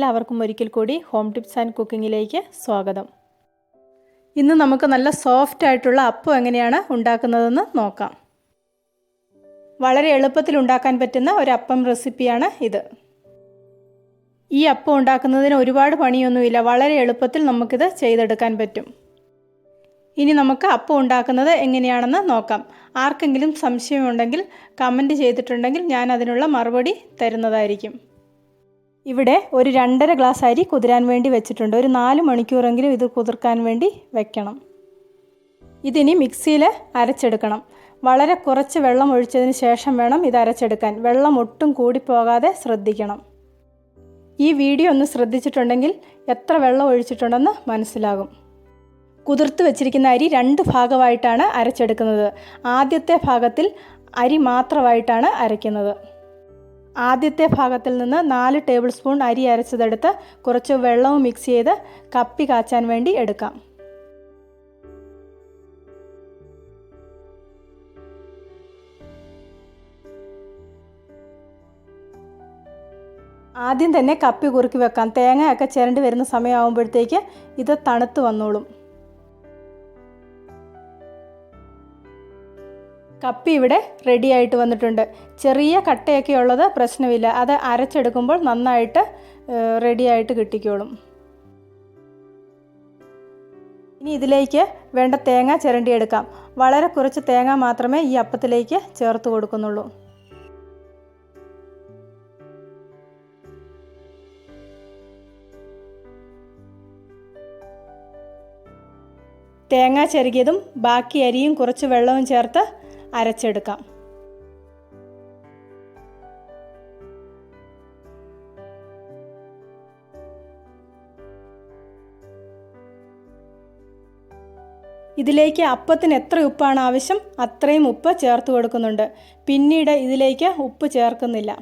എല്ലാവർക്കും ഒരിക്കൽ കൂടി ഹോം ടിപ്സ് ആൻഡ് കുക്കിങ്ങിലേക്ക് സ്വാഗതം. ഇന്ന് നമുക്ക് നല്ല സോഫ്റ്റ് ആയിട്ടുള്ള അപ്പം എങ്ങനെയാണ് ഉണ്ടാക്കുന്നതെന്ന് നോക്കാം. വളരെ എളുപ്പത്തിൽ ഉണ്ടാക്കാൻ പറ്റുന്ന ഒരു അപ്പം റെസിപ്പിയാണ് ഇത്. ഈ അപ്പം ഉണ്ടാക്കുന്നതിന് ഒരുപാട് പണിയൊന്നുമില്ല, വളരെ എളുപ്പത്തിൽ നമുക്കിത് ചെയ്തെടുക്കാൻ പറ്റും. ഇനി നമുക്ക് അപ്പം ഉണ്ടാക്കുന്നത് എങ്ങനെയാണെന്ന് നോക്കാം. ആർക്കെങ്കിലും സംശയമുണ്ടെങ്കിൽ കമൻറ്റ് ചെയ്തിട്ടുണ്ടെങ്കിൽ ഞാൻ അതിനുള്ള മറുപടി തരുന്നതായിരിക്കും. ഇവിടെ ഒരു 2.5 ഗ്ലാസ് അരി കുതിരാൻ വേണ്ടി വെച്ചിട്ടുണ്ട്. ഒരു 4 മണിക്കൂറെങ്കിലും ഇത് കുതിർക്കാൻ വേണ്ടി വെക്കണം. ഇതിനി മിക്സിയിൽ അരച്ചെടുക്കണം. വളരെ കുറച്ച് വെള്ളം ഒഴിച്ചതിന് ശേഷം വേണം ഇത് അരച്ചെടുക്കാൻ. വെള്ളം ഒട്ടും കൂടിപ്പോകാതെ ശ്രദ്ധിക്കണം. ഈ വീഡിയോ ഒന്ന് ശ്രദ്ധിച്ചിട്ടുണ്ടെങ്കിൽ എത്ര വെള്ളം ഒഴിച്ചിട്ടുണ്ടെന്ന് മനസ്സിലാകും. കുതിർത്ത് വെച്ചിരിക്കുന്ന അരി 2 ഭാഗമായിട്ടാണ് അരച്ചെടുക്കുന്നത്. ആദ്യത്തെ ഭാഗത്തിൽ അരി മാത്രമായിട്ടാണ് അരയ്ക്കുന്നത്. ആദ്യത്തെ ഭാഗത്തിൽ നിന്ന് 4 ടേബിൾ സ്പൂൺ അരി അരച്ചതെടുത്ത് കുറച്ച് വെള്ളവും മിക്സ് ചെയ്ത് കപ്പി കാച്ചാൻ വേണ്ടി എടുക്കാം. ആദ്യം തന്നെ കപ്പി കുറുക്കി വെക്കാം. തേങ്ങയൊക്കെ ചിരണ്ടി വരുന്ന സമയമാകുമ്പോഴത്തേക്ക് ഇത് തണുത്ത് വന്നോളും. കപ്പി ഇവിടെ റെഡി ആയിട്ട് വന്നിട്ടുണ്ട്. ചെറിയ കട്ടയൊക്കെ ഉള്ളത് പ്രശ്നമില്ല, അത് അരച്ചെടുക്കുമ്പോൾ നന്നായിട്ട് റെഡിയായിട്ട് കിട്ടിക്കോളും. ഇനി ഇതിലേക്ക് വേണ്ട തേങ്ങ ചിരണ്ടിയെടുക്കാം. വളരെ കുറച്ച് തേങ്ങ മാത്രമേ ഈ അപ്പത്തിലേക്ക് ചേർത്ത് കൊടുക്കുന്നുള്ളൂ. തേങ്ങ ചിരകിയതും ബാക്കി അരിയും കുറച്ച് വെള്ളവും ചേർത്ത് അരച്ചെടുക്കാം. ഇതിലേക്ക് അപ്പത്തിന് എത്ര ഉപ്പാണ് ആവശ്യം അത്രയും ഉപ്പ് ചേർത്ത് കൊടുക്കുന്നുണ്ട്. പിന്നീട് ഇതിലേക്ക് ഉപ്പ് ചേർക്കുന്നില്ല.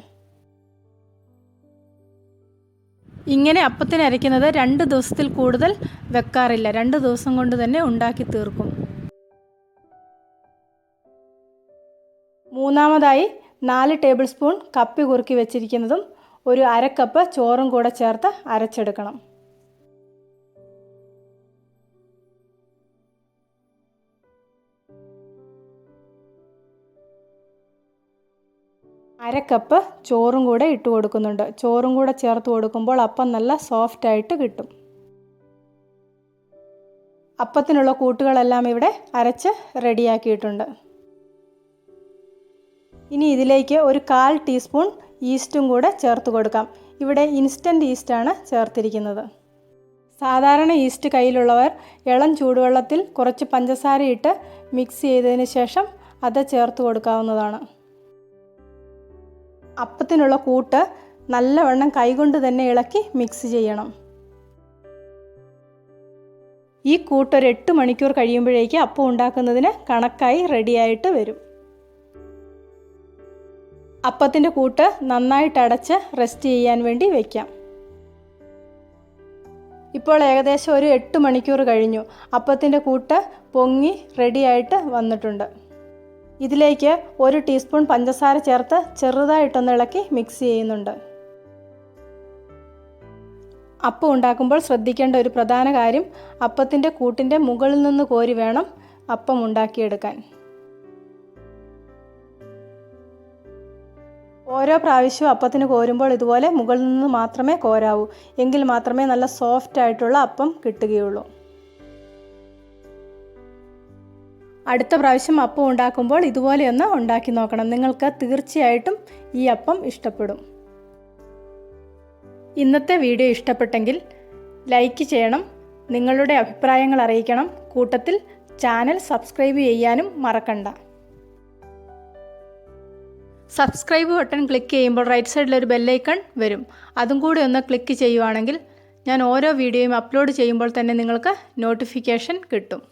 ഇങ്ങനെ അപ്പത്തിന് അരയ്ക്കുന്നത് 2 ദിവസത്തിൽ കൂടുതൽ വെക്കാറില്ല. 2 ദിവസം കൊണ്ട് തന്നെ ഉണ്ടാക്കി തീർക്കും. മൂന്നാമതായി 4 ടേബിൾ സ്പൂൺ കപ്പി കുറുക്കി വെച്ചിരിക്കുന്നതും ഒരു 1/2 കപ്പ് ചോറും കൂടെ ചേർത്ത് അരച്ചെടുക്കണം. അര കപ്പ് ചോറും കൂടെ ഇട്ട് കൊടുക്കുന്നുണ്ട്. ചോറും കൂടെ ചേർത്ത് കൊടുക്കുമ്പോൾ അപ്പം നല്ല സോഫ്റ്റ് ആയിട്ട് കിട്ടും. അപ്പത്തിനുള്ള കൂട്ടുകളെല്ലാം ഇവിടെ അരച്ച് റെഡിയാക്കിയിട്ടുണ്ട്. ഇനി ഇതിലേക്ക് ഒരു 1/4 ടീസ്പൂൺ ഈസ്റ്റും കൂടെ ചേർത്ത് കൊടുക്കാം. ഇവിടെ ഇൻസ്റ്റൻറ്റ് ഈസ്റ്റാണ് ചേർത്തിരിക്കുന്നത്. സാധാരണ ഈസ്റ്റ് കയ്യിലുള്ളവർ ഇളം ചൂടുവെള്ളത്തിൽ കുറച്ച് പഞ്ചസാര ഇട്ട് മിക്സ് ചെയ്തതിന് ശേഷം അത് ചേർത്ത് കൊടുക്കാവുന്നതാണ്. അപ്പത്തിനുള്ള കൂട്ട് നല്ലവണ്ണം കൈകൊണ്ട് തന്നെ ഇളക്കി മിക്സ് ചെയ്യണം. ഈ കൂട്ട് ഒരു 8 മണിക്കൂർ കഴിയുമ്പോഴേക്ക് അപ്പം ഉണ്ടാക്കുന്നതിന് കണക്കായി റെഡിയായിട്ട് വരും. അപ്പത്തിൻ്റെ കൂട്ട് നന്നായിട്ട് അടച്ച് റെസ്റ്റ് ചെയ്യാൻ വേണ്ടി വയ്ക്കാം. ഇപ്പോൾ ഏകദേശം ഒരു 8 മണിക്കൂർ കഴിഞ്ഞു. അപ്പത്തിൻ്റെ കൂട്ട് പൊങ്ങി റെഡിയായിട്ട് വന്നിട്ടുണ്ട്. ഇതിലേക്ക് 1 ടീസ്പൂൺ പഞ്ചസാര ചേർത്ത് ചെറുതായിട്ടൊന്ന് ഇളക്കി മിക്സ് ചെയ്യുന്നുണ്ട്. അപ്പം ഉണ്ടാക്കുമ്പോൾ ശ്രദ്ധിക്കേണ്ട ഒരു പ്രധാന കാര്യം, അപ്പത്തിൻ്റെ കൂട്ടിൻ്റെ മുകളിൽ നിന്ന് കോരി വേണം അപ്പം ഉണ്ടാക്കിയെടുക്കാൻ. ഓരോ പ്രാവശ്യവും അപ്പത്തിന് കോരുമ്പോൾ ഇതുപോലെ മുകളിൽ നിന്ന് മാത്രമേ കോരാവൂ. എങ്കിൽ മാത്രമേ നല്ല സോഫ്റ്റ് ആയിട്ടുള്ള അപ്പം കിട്ടുകയുള്ളൂ. അടുത്ത പ്രാവശ്യം അപ്പം ഉണ്ടാക്കുമ്പോൾ ഇതുപോലെയൊന്ന് ഉണ്ടാക്കി നോക്കണം. നിങ്ങൾക്ക് തീർച്ചയായിട്ടും ഈ അപ്പം ഇഷ്ടപ്പെടും. ഇന്നത്തെ വീഡിയോ ഇഷ്ടപ്പെട്ടെങ്കിൽ ലൈക്ക് ചെയ്യണം, നിങ്ങളുടെ അഭിപ്രായങ്ങൾ അറിയിക്കണം. കൂട്ടത്തിൽ ചാനൽ സബ്സ്ക്രൈബ് ചെയ്യാനും മറക്കണ്ട. സബ്സ്ക്രൈബ് ബട്ടൺ ക്ലിക്ക് ചെയ്യുമ്പോൾ റൈറ്റ് സൈഡിലൊരു ബെല്ലൈക്കൺ വരും. അതും കൂടി ഒന്ന് ക്ലിക്ക് ചെയ്യുവാണെങ്കിൽ ഞാൻ ഓരോ വീഡിയോയും അപ്ലോഡ് ചെയ്യുമ്പോൾ തന്നെ നിങ്ങൾക്ക് നോട്ടിഫിക്കേഷൻ കിട്ടും.